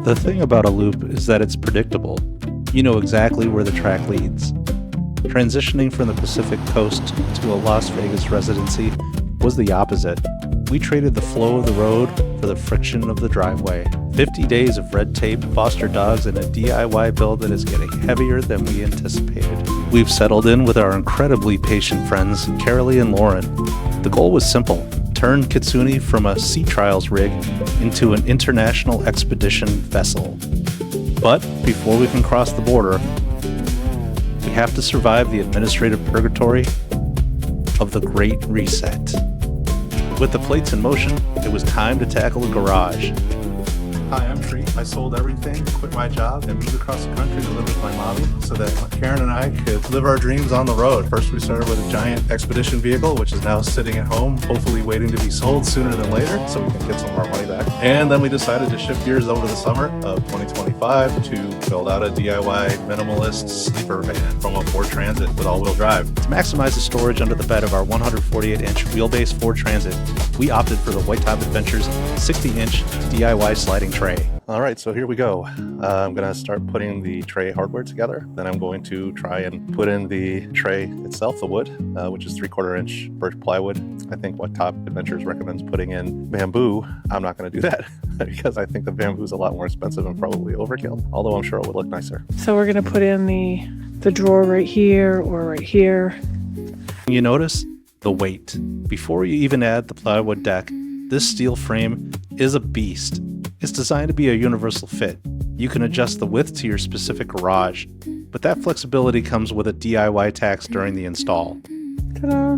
The thing about a loop is that it's predictable. You know exactly where the track leads. Transitioning from the Pacific Coast to a Las Vegas residency was the opposite. We traded the flow of the road for the friction of the driveway. 50 days of red tape, foster dogs, and a DIY build that is getting heavier than we anticipated. We've settled in with our incredibly patient friends, Carolee and Lauren. The goal was simple: turn Kitsune from a sea trials rig into an international expedition vessel. But before we can cross the border, we have to survive the administrative purgatory of the Great Reset. With the plates in motion, it was time to tackle a garage. Hi, I'm Treat. I sold everything, quit my job, and moved across the country to live with my mommy so that Karen and I could live our dreams on the road. First, we started with a giant expedition vehicle, which is now sitting at home, hopefully waiting to be sold sooner than later so we can get some of our money back. And then we decided to shift gears over the summer of 2025 to build out a DIY minimalist sleeper van from a Ford Transit with all-wheel drive. To maximize the storage under the bed of our 148-inch wheelbase Ford Transit, we opted for the White Top Adventures 60-inch DIY sliding tray. All right, so here we go. I'm going to start putting the tray hardware together. Then I'm going to try and put in the tray itself, the wood, which is 3/4 inch birch plywood. I think White Top Adventures recommends putting in bamboo. I'm not going to do that because I think the bamboo is a lot more expensive and probably overkill, although I'm sure it would look nicer. So we're going to put in the drawer right here or right here. You notice the weight. Before you even add the plywood deck, this steel frame is a beast. It's designed to be a universal fit. You can adjust the width to your specific garage, but that flexibility comes with a DIY tax during the install. Ta-da!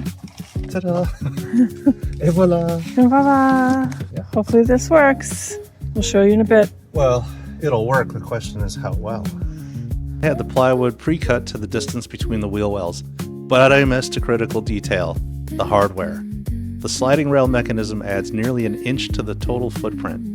Ta-da! Et voila! And voila! Yeah. Hopefully this works. We'll show you in a bit. Well, it'll work. The question is how well. I had the plywood pre-cut to the distance between the wheel wells, but I missed a critical detail: the hardware. The sliding rail mechanism adds nearly an inch to the total footprint.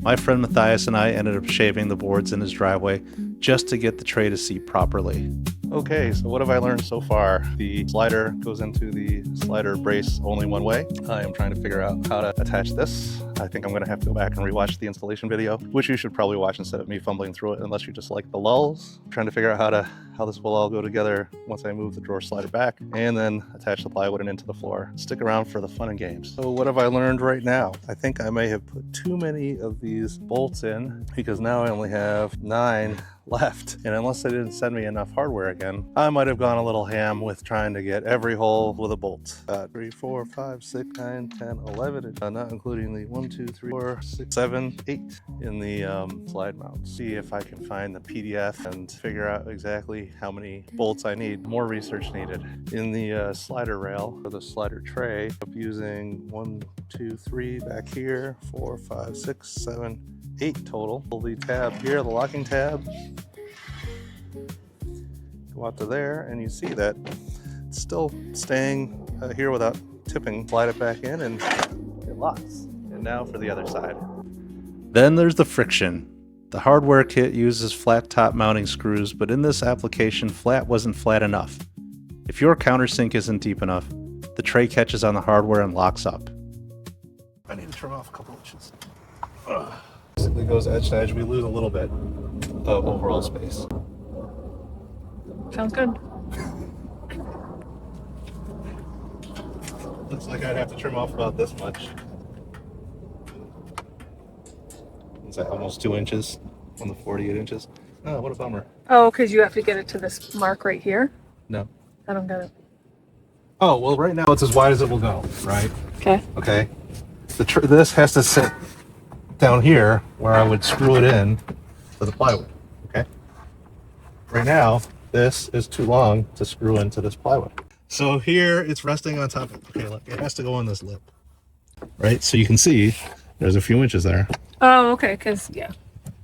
My friend Matthias and I ended up shaving the boards in his driveway just to get the tray to seat properly. Okay, so what have I learned so far? The slider goes into the slider brace only one way. I am trying to figure out how to attach this. I think I'm going to have to go back and rewatch the installation video, which you should probably watch instead of me fumbling through it unless you just like the lulls. I'm trying to figure out how this will all go together once I move the drawer slider back and then attach the plywood and into the floor. Stick around for the fun and games. So what have I learned right now? I think I may have put too many of these bolts in because now I only have 9 left. And unless they didn't send me enough hardware again, I might have gone a little ham with trying to get every hole with a bolt. 3, 4, 5, 6, 9, 10, 11, not including the 1, 2, 3, 4, 6, 7, 8 in the slide mount. See if I can find the PDF and figure out exactly how many bolts I need. More research needed. In the slider rail or the slider tray, I'm using 1, 2, 3 back here, 4, 5, 6, 7, 8 total. Pull the tab here, the locking tab. Go out to there and you see that it's still staying here without tipping. Slide it back in and it locks. And now for the other side. Then there's the friction. The hardware kit uses flat top mounting screws, but in this application, flat wasn't flat enough. If your countersink isn't deep enough, the tray catches on the hardware and locks up. I need to trim off a couple inches. Basically goes edge to edge. We lose a little bit of overall space. Sounds good. Looks like I'd have to trim off about this much. Is that almost 2 inches on the 48 inches? Oh, what a bummer. Oh, because you have to get it to this mark right here? No. I don't get it. Oh, well, right now it's as wide as it will go, right? Okay. Okay. This has to sit down here where I would screw it in for the plywood, okay? Right now, this is too long to screw into this plywood. So here it's resting on top of, okay, look, it has to go on this lip, right? So you can see there's a few inches there. Oh, okay, because, yeah,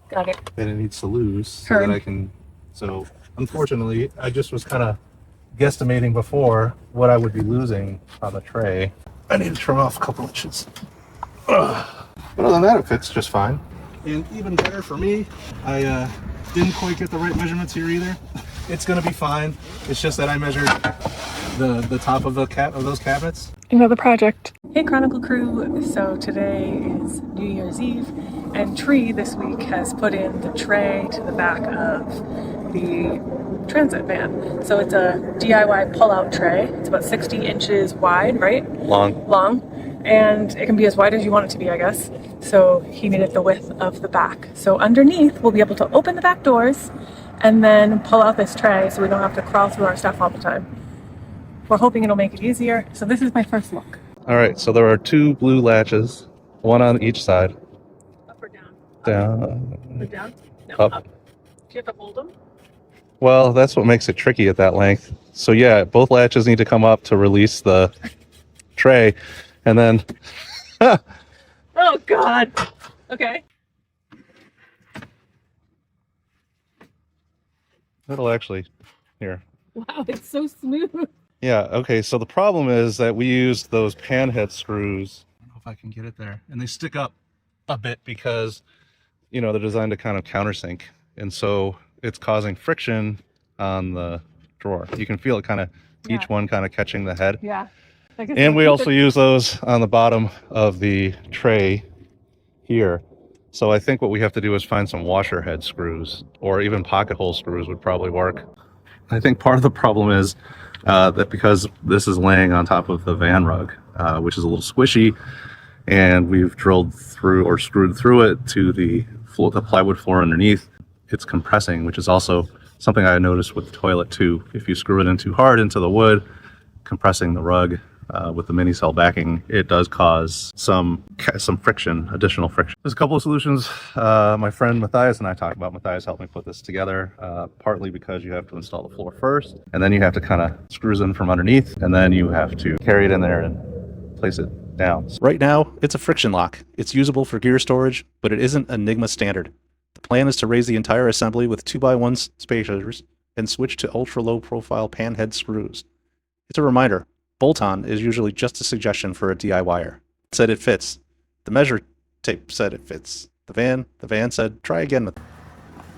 got it. And it needs to lose so that I can, so unfortunately, I just was kind of guesstimating before what I would be losing on the tray. I need to trim off a couple inches. But other than that, it fits just fine. And even better for me, I didn't quite get the right measurements here either. It's gonna be fine. It's just that I measured the top of those cabinets. Another project. Hey Chronicle crew, so today is New Year's Eve And Tree this week has put in the tray to the back of the transit van. So it's a DIY pull-out tray. It's about 60 inches wide, right? Long. And it can be as wide as you want it to be, I guess. So he made it the width of the back. So underneath, we'll be able to open the back doors and then pull out this tray so we don't have to crawl through our stuff all the time. We're hoping it'll make it easier. So this is my first look. All right, so there are 2 blue latches, one on each side. Up or down? Down. Or down? No, Up. Do you have to hold them? Well, that's what makes it tricky at that length. So yeah, both latches need to come up to release the tray, and then Oh God. Okay. that'll actually, here. Wow, it's so smooth. Yeah, okay, so the problem is that we used those panhead screws. I don't know if I can get it there. And they stick up a bit because, you know, they're designed to kind of countersink. And so it's causing friction on the drawer. You can feel it kind of, each one kind of catching the head. Yeah. And we also use those on the bottom of the tray here. So I think what we have to do is find some washer head screws, or even pocket hole screws would probably work. I think part of the problem is that because this is laying on top of the van rug, which is a little squishy, and we've drilled through or screwed through it to the plywood floor underneath, it's compressing, which is also something I noticed with the toilet too. If you screw it in too hard into the wood, compressing the rug with the mini cell backing, it does cause some friction, additional friction. There's a couple of solutions my friend Matthias and I talked about. Matthias helped me put this together, partly because you have to install the floor first, and then you have to kind of screws in from underneath, and then you have to carry it in there and place it down. Right now, it's a friction lock. It's usable for gear storage, but it isn't Enigma standard. The plan is to raise the entire assembly with 2x1 spacers and switch to ultra-low profile panhead screws. It's a reminder, bolt-on is usually just a suggestion for a DIYer. It said it fits. The measure tape said it fits. The van said, try again with.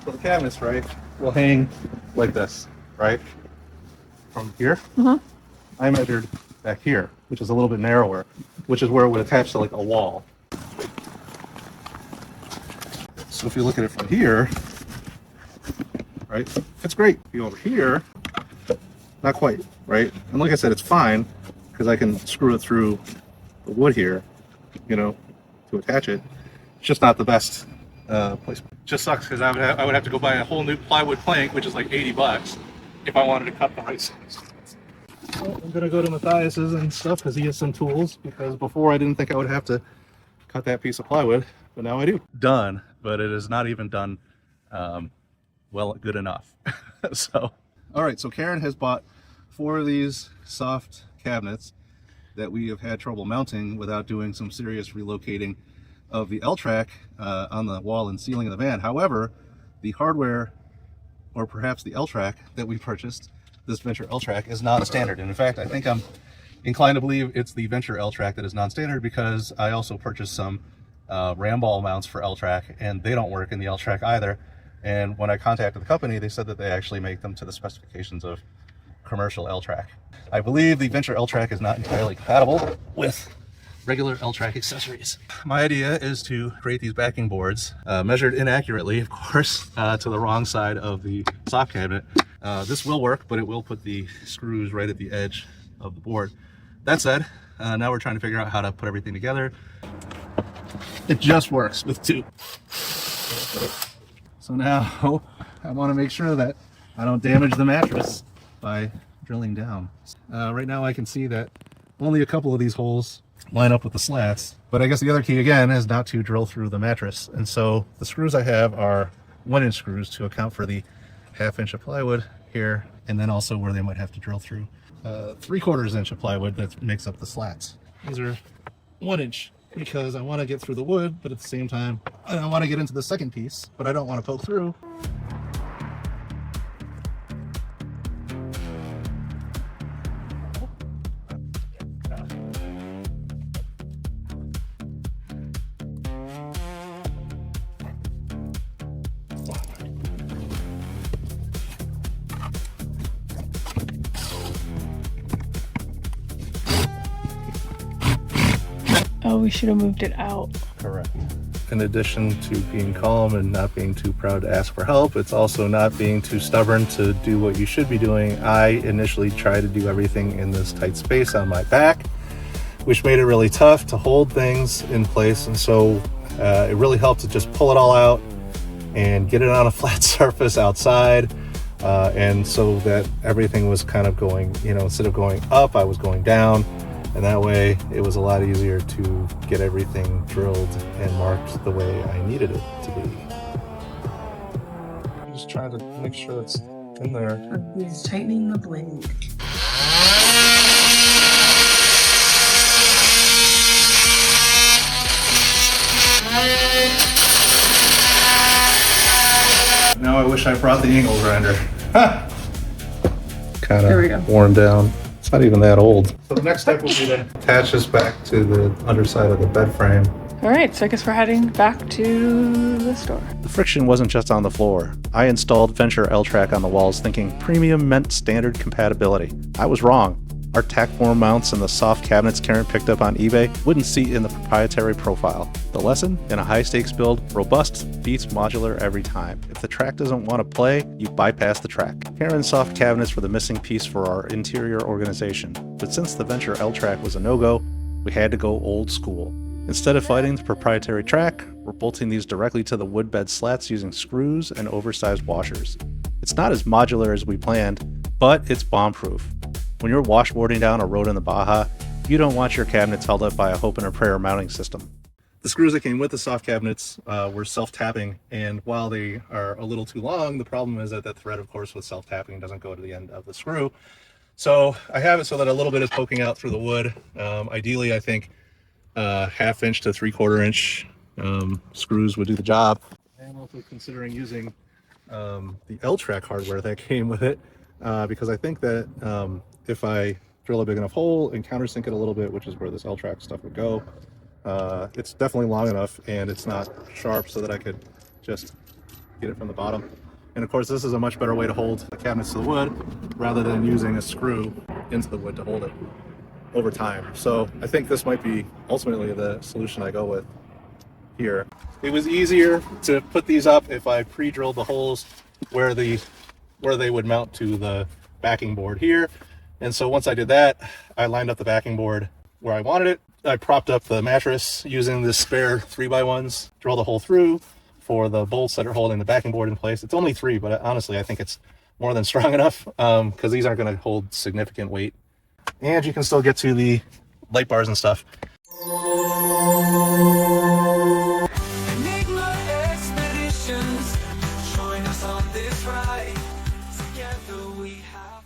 So the cabinets, right, will hang like this, right? From here. I measured back here, which is a little bit narrower, which is where it would attach to like a wall. So if you look at it from here, right, it's great. If you go over here, not quite, right? And like I said, it's fine because I can screw it through the wood here, you know, to attach it. It's just not the best placement. Just sucks because I would have to go buy a whole new plywood plank, which is like $80 if I wanted to cut the right size. Well, I'm gonna go to Matthias's and stuff because he has some tools, because before I didn't think I would have to cut that piece of plywood, but now I do. Done, but it is not even done well, good enough. So, all right, so Karen has bought 4 of these soft cabinets that we have had trouble mounting without doing some serious relocating of the L-track on the wall and ceiling of the van. However, the hardware, or perhaps the L-track that we purchased, this Venture L-track, is non-standard. And in fact, I think I'm inclined to believe it's the Venture L-track that is non-standard, because I also purchased some Ramball mounts for L-track, and they don't work in the L-track either. And when I contacted the company, they said that they actually make them to the specifications of commercial L-track. I believe the Venture L-track is not entirely compatible with regular L-track accessories. My idea is to create these backing boards, measured inaccurately, of course, to the wrong side of the soft cabinet. This will work, but it will put the screws right at the edge of the board. That said, now we're trying to figure out how to put everything together. It just works with 2. So now I want to make sure that I don't damage the mattress by drilling down. Right now I can see that only a couple of these holes line up with the slats, but I guess the other key again is not to drill through the mattress. And so the screws I have are 1-inch screws to account for the 1/2 inch of plywood here, and then also where they might have to drill through 3/4 inch of plywood that makes up the slats. These are 1 inch because I want to get through the wood, but at the same time I don't want to get into the second piece, but I don't want to poke through. Oh, we should have moved it out. Correct. in addition to being calm and not being too proud to ask for help, it's also not being too stubborn to do what you should be doing. I initially tried to do everything in this tight space on my back, which made it really tough to hold things in place. And so it really helped to just pull it all out and get it on a flat surface outside. And so that everything was kind of going, instead of going up, I was going down. And that way it was a lot easier to get everything drilled and marked the way I needed it to be. I'm just trying to make sure it's in there. He's tightening the blade. Now I wish I brought the angle grinder. Kind There we go. of worn down. It's not even that old. So the next step will be to attach this back to the underside of the bed frame. All right, so I guess we're heading back to the store. The friction wasn't just on the floor. I installed Venture L-Track on the walls thinking premium meant standard compatibility. I was wrong. Our tack form mounts and the soft cabinets Karen picked up on eBay wouldn't seat in the proprietary profile. The lesson? In a high-stakes build, robust beats modular every time. If the track doesn't want to play, you bypass the track. Karen's soft cabinets were the missing piece for our interior organization, but since the Venture L-Track was a no-go, we had to go old school. Instead of fighting the proprietary track, we're bolting these directly to the wood bed slats using screws and oversized washers. It's not as modular as we planned, but it's bomb-proof. When you're washboarding down a road in the Baja, you don't want your cabinets held up by a hope and a prayer mounting system. The screws that came with the soft cabinets were self-tapping, and while they are a little too long, the problem is that thread, of course, with self-tapping doesn't go to the end of the screw. So I have it so that a little bit is poking out through the wood. Ideally, I think 1/2 inch to 3/4 inch screws would do the job. I'm also considering using the L-Track hardware that came with it, because I think that if I drill a big enough hole and countersink it a little bit, which is where this L-Track stuff would go, it's definitely long enough and it's not sharp so that I could just get it from the bottom. And of course, this is a much better way to hold the cabinets to the wood rather than using a screw into the wood to hold it over time. So I think this might be ultimately the solution I go with here. It was easier to put these up if I pre-drilled the holes where they would mount to the backing board here. And so once I did that, I lined up the backing board where I wanted it. I propped up the mattress using the spare 3x1s, drilled a hole through for the bolts that are holding the backing board in place. It's only 3, but honestly, I think it's more than strong enough because these aren't going to hold significant weight. And you can still get to the light bars and stuff. Expeditions, join us on this ride. Together we have